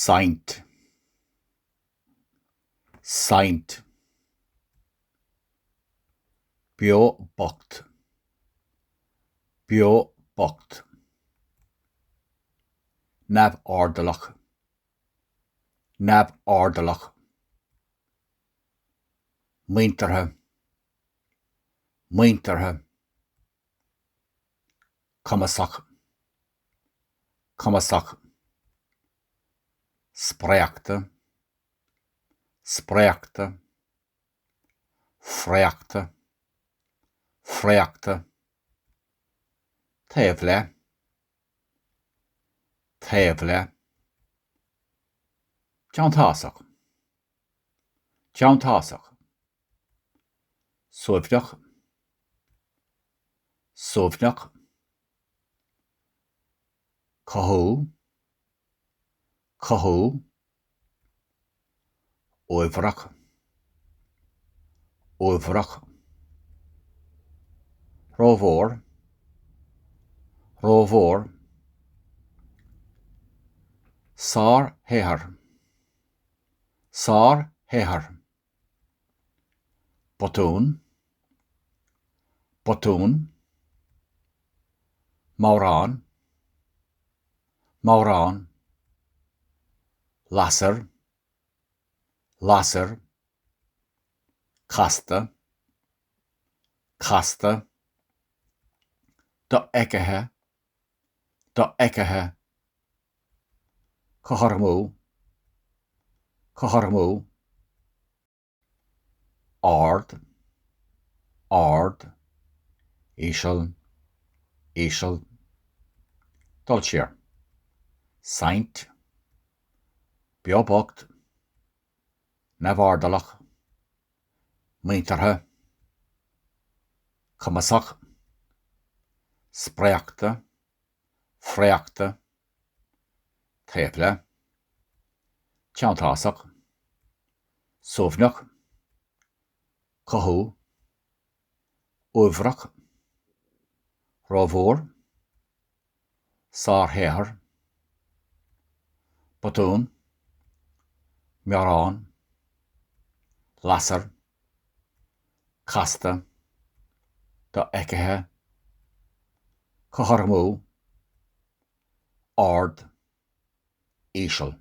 Saint, saint. Buíocht, buíocht. Aidiachtaí, Aidiachtaí. Muintirthe, muintirthe. Cumasach, cumasach. Spreachta, spreachta. Freachta, freachta. Taobh, taobh. Teantasach, teantasach. Suimhneach, suimhneach. Cathú, cathú. Uimhreach, uimhreach. Rómhór, rómhór. Sár héair, sár héair. Botún, botún. Mórán, mórán. Lasar, lasar. Casta, casta. Do eicithe, do eicithe. Catharmú, catharmú. Ard, ard. Íseal, íseal. Dul siar. Saint, buíocht. Aidiachtaí, muintirthe. Cumasach, spreachta, freachta. Taobh, teantasach. Suimhneach, cathú. Uimhreach, rómhór. Sár héair. Botún, mórán. Lasar, casta. Do eicithe. Catharmú. Ard, íseal.